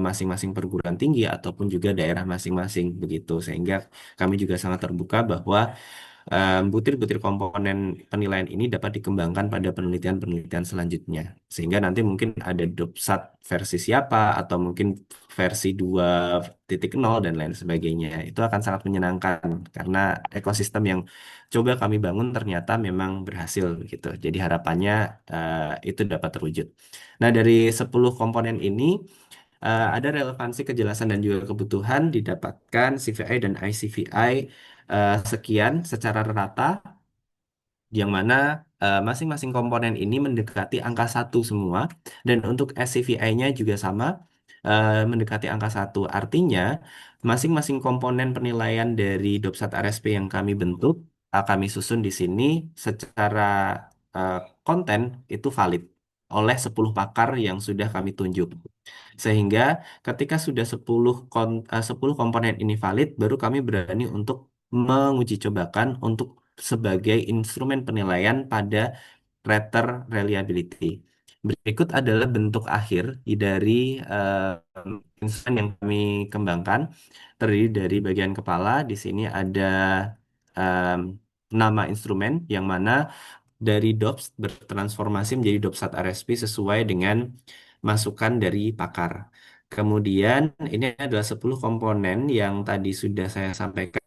masing-masing perguruan tinggi ataupun juga daerah masing-masing begitu. Sehingga kami juga sangat terbuka bahwa butir-butir komponen penilaian ini dapat dikembangkan pada penelitian-penelitian selanjutnya. Sehingga nanti mungkin ada DOPSAT versi siapa atau mungkin versi 2.0 dan lain sebagainya. Itu akan sangat menyenangkan karena ekosistem yang coba kami bangun ternyata memang berhasil gitu. Jadi harapannya itu dapat terwujud. Nah, dari 10 komponen ini ada relevansi kejelasan dan juga kebutuhan didapatkan CVI dan ICVI sekian secara rata, yang mana masing-masing komponen ini mendekati angka satu semua, dan untuk SCVI-nya juga sama, mendekati angka satu. Artinya, masing-masing komponen penilaian dari Dopsat RSP yang kami bentuk, kami susun di sini secara eh, konten itu valid oleh 10 pakar yang sudah kami tunjuk. Sehingga ketika sudah 10 komponen ini valid, baru kami berani untuk menguji cobakan untuk sebagai instrumen penilaian pada rater reliability. Berikut adalah bentuk akhir dari instrumen yang kami kembangkan. Terdiri dari bagian kepala, di sini ada em, nama instrumen yang mana dari DOPS bertransformasi menjadi DOPSAT RSP sesuai dengan masukan dari pakar. Kemudian ini adalah 10 komponen yang tadi sudah saya sampaikan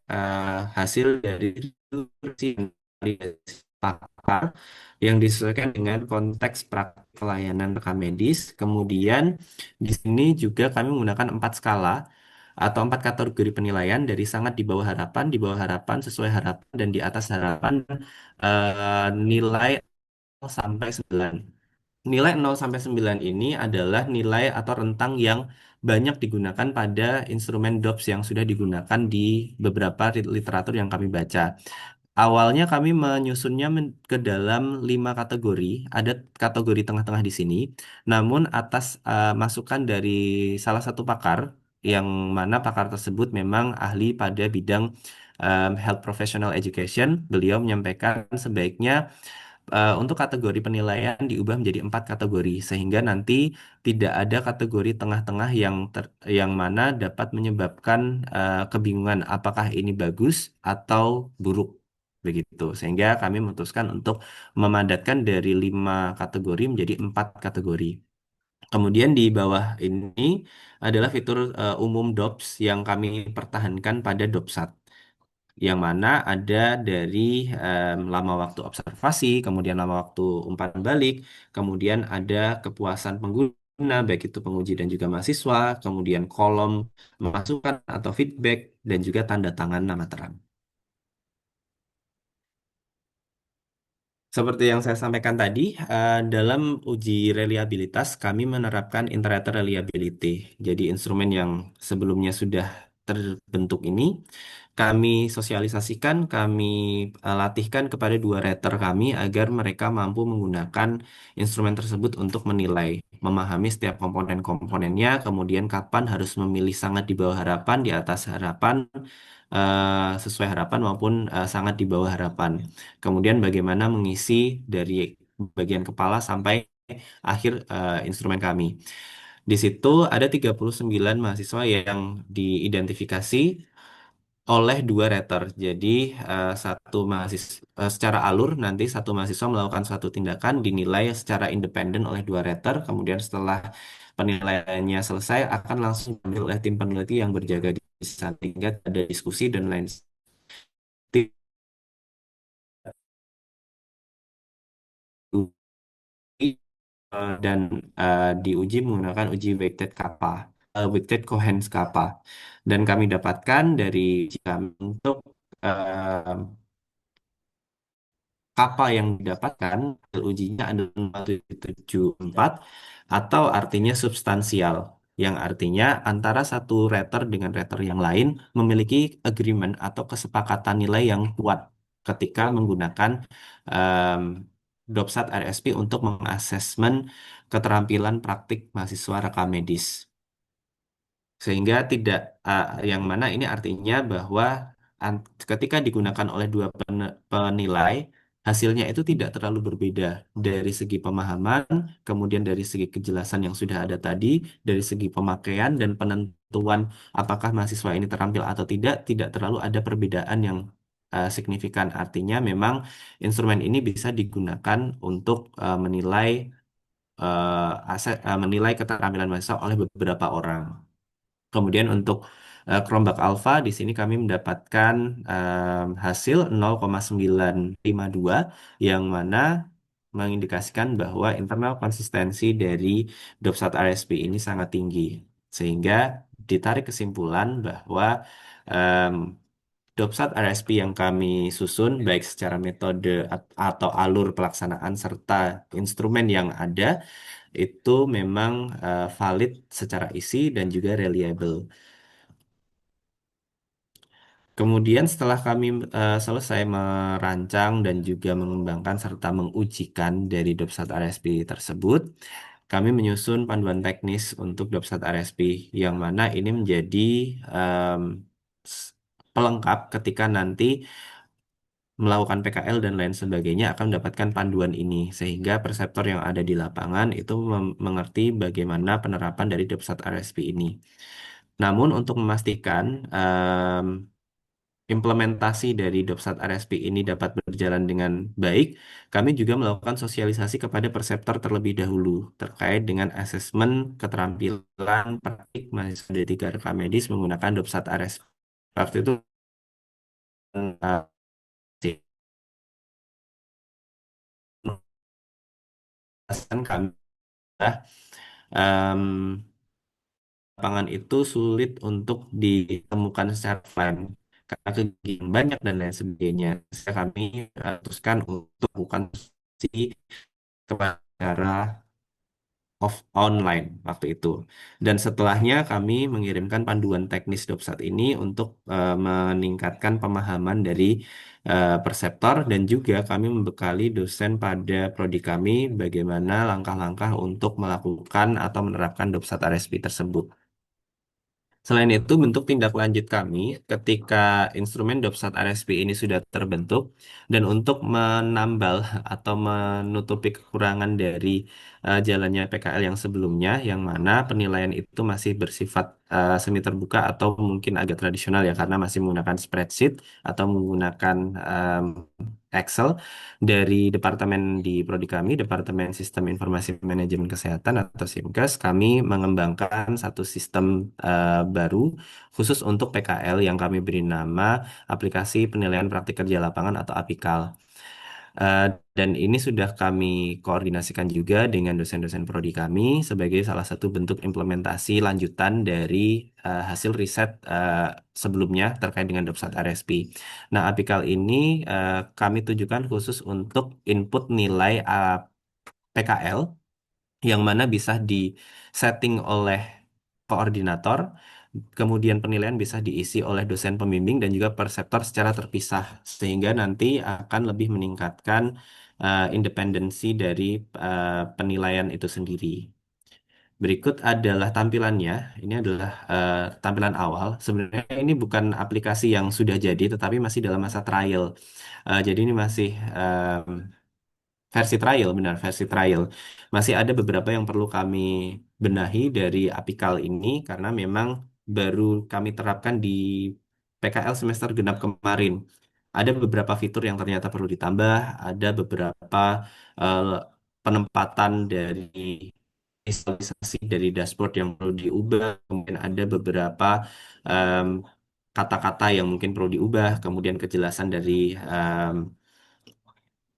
hasil dari diskusi dan validasi pakar yang disesuaikan dengan konteks praktik pelayanan rekam medis. Kemudian di sini juga kami menggunakan 4 skala atau 4 kategori penilaian dari sangat di bawah harapan, sesuai harapan, dan di atas harapan, nilai 0 sampai 9. Nilai 0 sampai 9 ini adalah nilai atau rentang yang banyak digunakan pada instrumen DOPS yang sudah digunakan di beberapa literatur yang kami baca. Awalnya kami menyusunnya ke dalam 5 kategori. Ada kategori tengah-tengah di sini. Namun atas masukan dari salah satu pakar, yang mana pakar tersebut memang ahli pada bidang health professional education, beliau menyampaikan sebaiknya untuk kategori penilaian diubah menjadi 4 kategori, sehingga nanti tidak ada kategori tengah-tengah yang mana dapat menyebabkan kebingungan apakah ini bagus atau buruk begitu. Sehingga kami memutuskan untuk memadatkan dari 5 kategori menjadi 4 kategori. Kemudian di bawah ini adalah fitur umum DOPS yang kami pertahankan pada DOPSAT, yang mana ada dari lama waktu observasi, kemudian lama waktu umpan balik, kemudian ada kepuasan pengguna, baik itu penguji dan juga mahasiswa, kemudian kolom masukan atau feedback, dan juga tanda tangan nama terang. Seperti yang saya sampaikan tadi, dalam uji reliabilitas kami menerapkan iterator reliability. Jadi instrumen yang sebelumnya sudah terbentuk ini kami sosialisasikan, kami latihkan kepada 2 rater kami agar mereka mampu menggunakan instrumen tersebut untuk menilai, memahami setiap komponen-komponennya, kemudian kapan harus memilih sangat di bawah harapan, di atas harapan, sesuai harapan maupun sangat di bawah harapan. Kemudian bagaimana mengisi dari bagian kepala sampai akhir instrumen kami. Di situ ada 39 mahasiswa yang diidentifikasi oleh dua rater. Jadi satu mahasiswa secara alur nanti satu mahasiswa melakukan suatu tindakan dinilai secara independen oleh dua rater. Kemudian setelah penilaiannya selesai akan langsung diambil oleh tim peneliti yang berjaga di sana hingga ada diskusi dan lain dan diuji menggunakan uji weighted kappa, weighted Cohen's kappa. Dan kami dapatkan dari uji kami untuk kappa yang didapatkan hasil ujinya adalah 0,74 atau artinya substansial, yang artinya antara satu rater dengan rater yang lain memiliki agreement atau kesepakatan nilai yang kuat ketika menggunakan um, DOPSAT RSP untuk mengasesmen keterampilan praktik mahasiswa rekam medis. Sehingga tidak, yang mana ini artinya bahwa ketika digunakan oleh dua penilai, hasilnya itu tidak terlalu berbeda dari segi pemahaman, kemudian dari segi kejelasan yang sudah ada tadi, dari segi pemakaian dan penentuan apakah mahasiswa ini terampil atau tidak terlalu ada perbedaan yang signifikan. Artinya memang instrumen ini bisa digunakan untuk menilai keterampilan mahasiswa oleh beberapa orang. Kemudian untuk Chromebook Alpha di sini kami mendapatkan hasil 0,952 yang mana mengindikasikan bahwa internal konsistensi dari DOPSAT RSP ini sangat tinggi. Sehingga ditarik kesimpulan bahwa em, DOPSAT RSP yang kami susun baik secara metode atau alur pelaksanaan serta instrumen yang ada itu memang valid secara isi dan juga reliable. Kemudian setelah kami selesai merancang dan juga mengembangkan serta mengujikan dari DOPSAT RSP tersebut, kami menyusun panduan teknis untuk DOPSAT RSP yang mana ini menjadi em, s- pelengkap ketika nanti melakukan PKL dan lain sebagainya akan mendapatkan panduan ini sehingga perseptor yang ada di lapangan itu mengerti bagaimana penerapan dari DOPSAT RSP ini. Namun untuk memastikan implementasi dari DOPSAT RSP ini dapat berjalan dengan baik, kami juga melakukan sosialisasi kepada perseptor terlebih dahulu terkait dengan asesmen keterampilan praktik mahasiswa D3 rekam medis menggunakan DOPSAT RSP. Waktu itu eh, kami em, lapangan itu sulit untuk ditemukan secara offline karena kegiatan banyak dan lain sebagainya. Sehingga kami teruskan untuk bukan kepada online waktu itu. Dan setelahnya kami mengirimkan panduan teknis DOPSAT ini untuk meningkatkan pemahaman dari perseptor dan juga kami membekali dosen pada prodi kami bagaimana langkah-langkah untuk melakukan atau menerapkan DOPSAT RSP tersebut. Selain itu, bentuk tindak lanjut kami ketika instrumen DOPSAT RSP ini sudah terbentuk dan untuk menambal atau menutupi kekurangan dari jalannya PKL yang sebelumnya, yang mana penilaian itu masih bersifat semi terbuka atau mungkin agak tradisional ya karena masih menggunakan spreadsheet atau menggunakan Excel dari departemen di prodi kami, Departemen Sistem Informasi Manajemen Kesehatan atau SIMKES, kami mengembangkan satu sistem baru khusus untuk PKL yang kami beri nama Aplikasi Penilaian Praktik Kerja Lapangan atau APIKAL. Eh, dan ini sudah kami koordinasikan juga dengan dosen-dosen prodi kami sebagai salah satu bentuk implementasi lanjutan dari hasil riset sebelumnya terkait dengan DOPSAT RSP. Nah, APIKAL ini kami tujukan khusus untuk input nilai PKL yang mana bisa di-setting oleh koordinator, kemudian penilaian bisa diisi oleh dosen pembimbing dan juga perseptor secara terpisah, sehingga nanti akan lebih meningkatkan independensi dari penilaian itu sendiri. Berikut adalah tampilannya. Ini adalah tampilan awal. Sebenarnya ini bukan aplikasi yang sudah jadi, tetapi masih dalam masa trial. Jadi ini masih versi trial, benar, versi trial. Masih ada beberapa yang perlu kami benahi dari apikal ini karena memang baru kami terapkan di PKL semester genap kemarin. Ada beberapa fitur yang ternyata perlu ditambah, ada beberapa eh, penempatan dari visualisasi dari dashboard yang perlu diubah, kemudian ada beberapa em, kata-kata yang mungkin perlu diubah, kemudian kejelasan dari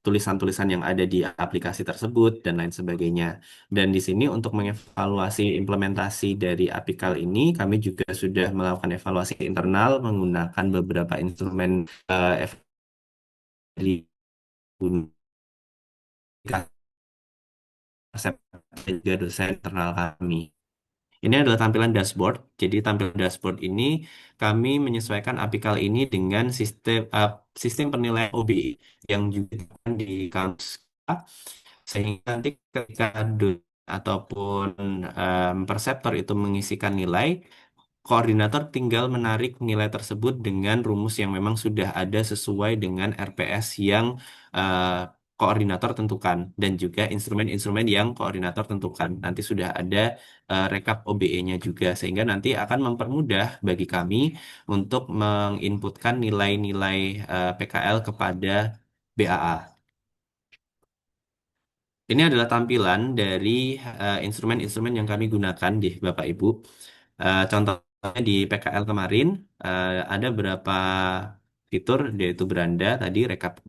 tulisan-tulisan yang ada di aplikasi tersebut dan lain sebagainya. Dan di sini untuk mengevaluasi implementasi dari Apikal ini, kami juga sudah melakukan evaluasi internal menggunakan beberapa instrumen dari dan juga dosen internal kami. Ini adalah tampilan dashboard. Jadi tampilan dashboard ini kami menyesuaikan apikal ini dengan sistem penilaian OBI yang juga digunakan di kampus kita. Sehingga nanti ketika dosen ataupun perseptor itu mengisikan nilai, koordinator tinggal menarik nilai tersebut dengan rumus yang memang sudah ada sesuai dengan RPS yang eh, koordinator tentukan dan juga instrumen-instrumen yang koordinator tentukan. Nanti sudah ada rekap OBE-nya juga sehingga nanti akan mempermudah bagi kami untuk menginputkan nilai-nilai PKL kepada BAA. Ini adalah tampilan dari instrumen-instrumen yang kami gunakan di Bapak Ibu. Contohnya di PKL kemarin ada beberapa fitur yaitu beranda tadi rekap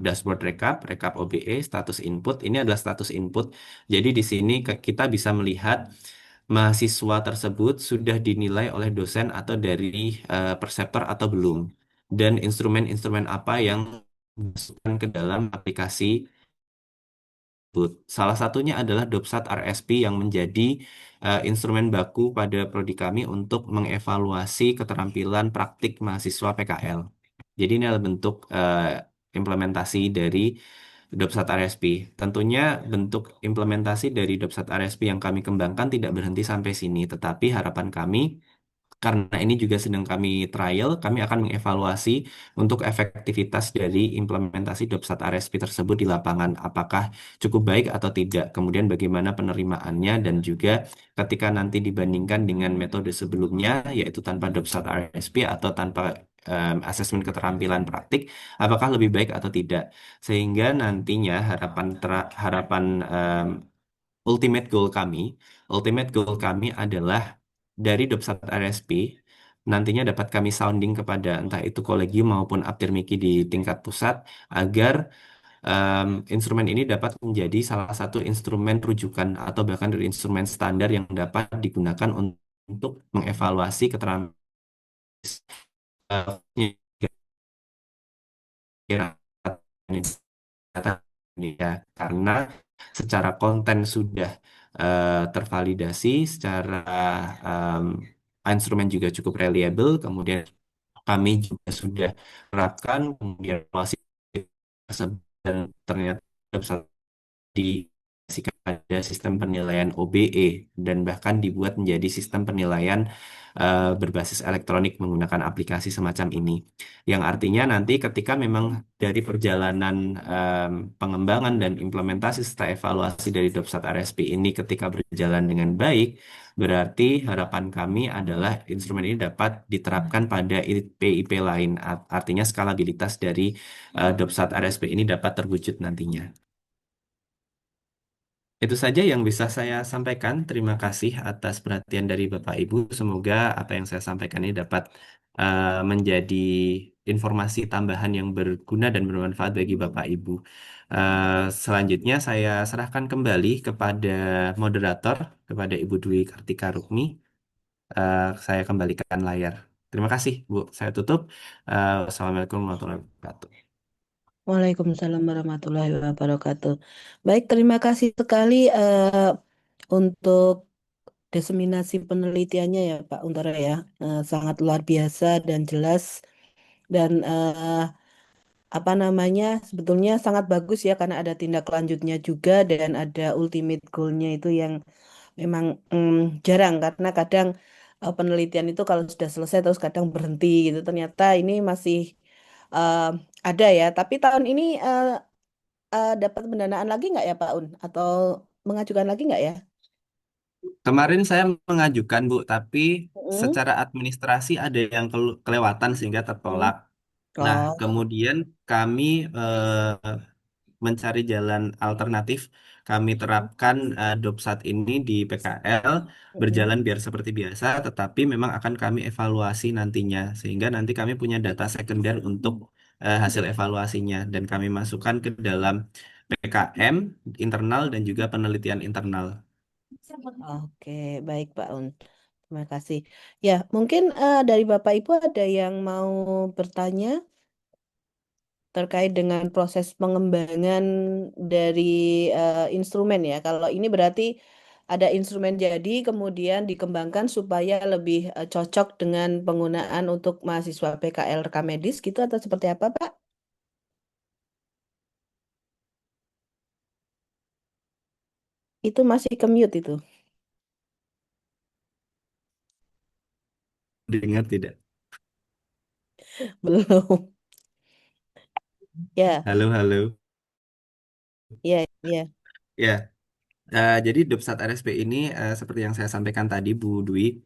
dashboard rekap, rekap OBE, status input. Ini adalah status input. Jadi di sini kita bisa melihat mahasiswa tersebut sudah dinilai oleh dosen atau dari perseptor atau belum. Dan instrumen-instrumen apa yang dimasukkan ke dalam aplikasi tersebut. Salah satunya adalah Dopsat RSP yang menjadi instrumen baku pada prodi kami untuk mengevaluasi keterampilan praktik mahasiswa PKL. Jadi ini adalah bentuk implementasi dari Dopsat RSP. Tentunya bentuk implementasi dari Dopsat RSP yang kami kembangkan tidak berhenti sampai sini, tetapi harapan kami karena ini juga sedang kami trial, kami akan mengevaluasi untuk efektivitas dari implementasi Dopsat RSP tersebut di lapangan. Apakah cukup baik atau tidak? Kemudian bagaimana penerimaannya dan juga ketika nanti dibandingkan dengan metode sebelumnya, yaitu tanpa Dopsat RSP atau tanpa asesmen keterampilan praktik, apakah lebih baik atau tidak? Sehingga nantinya harapan ultimate goal kami adalah dari Dopsat RSP nantinya dapat kami sounding kepada entah itu kolegium maupun Aptirmiki di tingkat pusat agar instrumen ini dapat menjadi salah satu instrumen rujukan atau bahkan dari instrumen standar yang dapat digunakan untuk mengevaluasi keterampilan ya karena secara konten sudah tervalidasi, secara em, instrumen juga cukup reliable, kemudian kami juga sudah terapkan, kemudian evaluasi tersebut dan ternyata diaplikasikan pada sistem penilaian OBE dan bahkan dibuat menjadi sistem penilaian berbasis elektronik menggunakan aplikasi semacam ini. Yang artinya nanti ketika memang dari perjalanan pengembangan dan implementasi serta evaluasi dari Dopsat RSP ini ketika berjalan dengan baik, berarti harapan kami adalah instrumen ini dapat diterapkan pada IP-IP lain. Artinya skalabilitas dari Dopsat RSP ini dapat terwujud nantinya. Itu saja yang bisa saya sampaikan. Terima kasih atas perhatian dari Bapak Ibu. Semoga apa yang saya sampaikan ini dapat menjadi informasi tambahan yang berguna dan bermanfaat bagi Bapak Ibu. Selanjutnya saya serahkan kembali kepada moderator, kepada Ibu Dwi Kartika Rukmi. Saya kembalikan layar. Terima kasih, Bu. Saya tutup. Wassalamualaikum warahmatullahi wabarakatuh. Waalaikumsalam warahmatullahi wabarakatuh. Baik, terima kasih sekali untuk diseminasi penelitiannya ya Pak Untara ya. Sangat luar biasa dan jelas dan apa namanya sebetulnya sangat bagus ya karena ada tindak lanjutnya juga dan ada ultimate goal-nya itu yang memang jarang karena kadang penelitian itu kalau sudah selesai terus kadang berhenti gitu. Ternyata ini masih eh, ada ya. Tapi tahun ini dapat pendanaan lagi nggak ya Pak Un? Atau mengajukan lagi nggak ya? Kemarin saya mengajukan, Bu, tapi Mm-mm, secara administrasi ada yang kelewatan sehingga tertolak. mm. Nah, Oh, kemudian kami mencari jalan alternatif. Kami terapkan DOPSAT ini di PKL mm-mm. berjalan biar seperti biasa, tetapi memang akan kami evaluasi nantinya, sehingga nanti kami punya data sekunder untuk hasil evaluasinya dan kami masukkan ke dalam PKM internal dan juga penelitian internal. Oke, baik Pak Un. Terima kasih. Ya, mungkin dari Bapak Ibu ada yang mau bertanya terkait dengan proses pengembangan dari instrumen ya. Kalau ini berarti ada instrumen jadi kemudian dikembangkan supaya lebih cocok dengan penggunaan untuk mahasiswa PKL rekam medis gitu atau seperti apa, Pak? Itu masih commute itu. Dengar tidak? Belum. Ya, Halo, halo. ya, ya. Ya, jadi DOPSAT RSP ini seperti yang saya sampaikan tadi, Bu Dwi,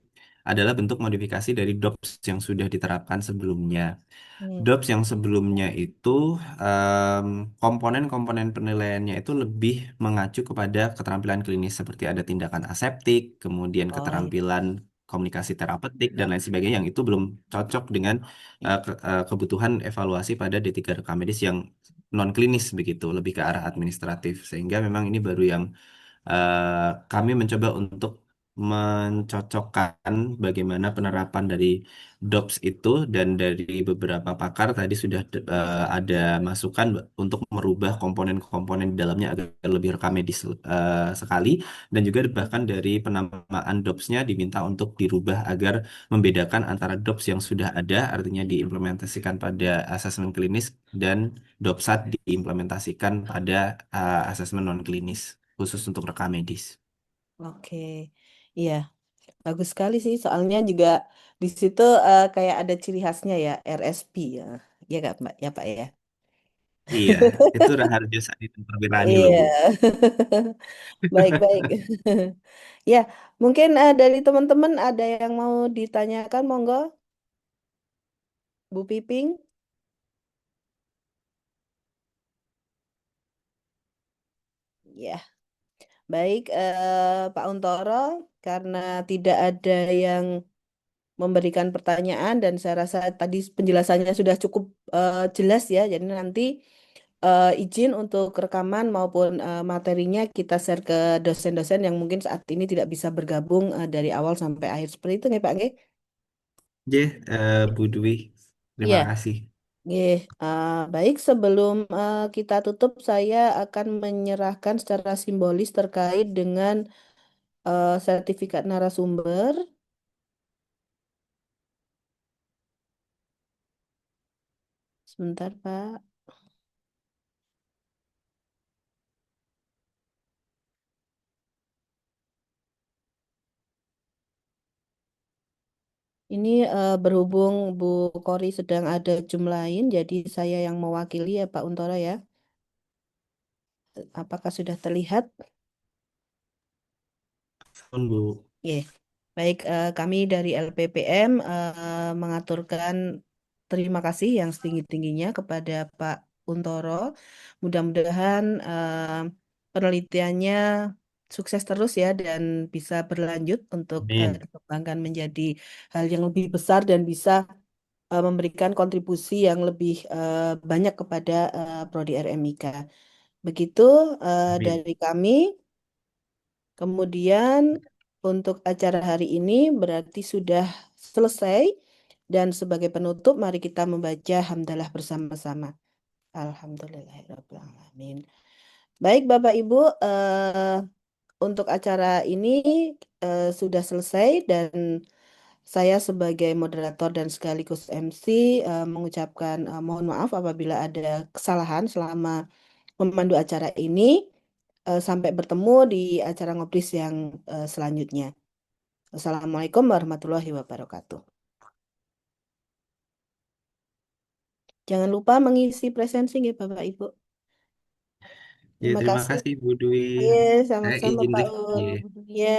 adalah bentuk modifikasi dari DOPS yang sudah diterapkan sebelumnya. Hmm. DOPS yang sebelumnya itu em, komponen-komponen penilaiannya itu lebih mengacu kepada keterampilan klinis seperti ada tindakan aseptik, kemudian Oh, iya. keterampilan komunikasi terapeutik dan lain sebagainya yang itu belum cocok dengan kebutuhan evaluasi pada D3 rekam medis yang non klinis begitu, lebih ke arah administratif. Sehingga memang ini baru yang kami mencoba untuk mencocokkan bagaimana penerapan dari DOPS itu dan dari beberapa pakar tadi sudah ada masukan untuk merubah komponen-komponen di dalamnya agar lebih rekam medis sekali dan juga bahkan dari penamaan DOPS-nya diminta untuk dirubah agar membedakan antara DOPS yang sudah ada artinya diimplementasikan pada asesmen klinis dan DOPSAT diimplementasikan pada asesmen non klinis khusus untuk rekam medis. Oke. Iya, bagus sekali sih. Soalnya juga di situ kayak ada ciri khasnya ya, RSP ya. Iya Kak, Mbak? Ya, Pak ya. Iya, itu Raharjo Sadi dan Perwirani loh, Bu. Iya. Baik-baik. Ya, mungkin dari teman-teman ada yang mau ditanyakan, monggo, Bu Piping. Ya, baik Pak Untoro, karena tidak ada yang memberikan pertanyaan dan saya rasa tadi penjelasannya sudah cukup jelas ya. Jadi nanti izin untuk rekaman maupun materinya kita share ke dosen-dosen yang mungkin saat ini tidak bisa bergabung dari awal sampai akhir seperti itu nih Pak nggih? J, Bu Dwi, terima Iya. kasih. Nggih, baik sebelum kita tutup saya akan menyerahkan secara simbolis terkait dengan sertifikat narasumber. Sebentar, Pak. Ini berhubung Bu Kori sedang ada Zoom lain, jadi saya yang mewakili ya Pak Untoro ya. Apakah sudah terlihat? Pun, Bu. Oke, baik kami dari LPPM mengaturkan terima kasih yang setinggi-tingginya kepada Pak Untoro. Mudah-mudahan penelitiannya sukses terus ya dan bisa berlanjut untuk Amin. dikembangkan menjadi hal yang lebih besar dan bisa memberikan kontribusi yang lebih banyak kepada Prodi RMIK. Begitu Amin. dari kami. Kemudian untuk acara hari ini berarti sudah selesai dan sebagai penutup mari kita membaca hamdalah bersama-sama. Alhamdulillahirrahmanirrahim. Baik Bapak Ibu, untuk acara ini sudah selesai dan saya sebagai moderator dan sekaligus MC mengucapkan mohon maaf apabila ada kesalahan selama memandu acara ini. Sampai bertemu di acara ngobris yang selanjutnya. Assalamualaikum warahmatullahi wabarakatuh. Jangan lupa mengisi presensi ya Bapak Ibu. Ya, Terima terima kasih. kasih Bu Dwi. Iya, Saya sama-sama izin Pak lift. Un. Ya, Bu Dwi. Ya,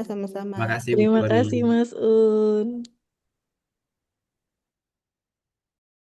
sama-sama. terima kasih Bu Terima Kori. kasih Mas Un.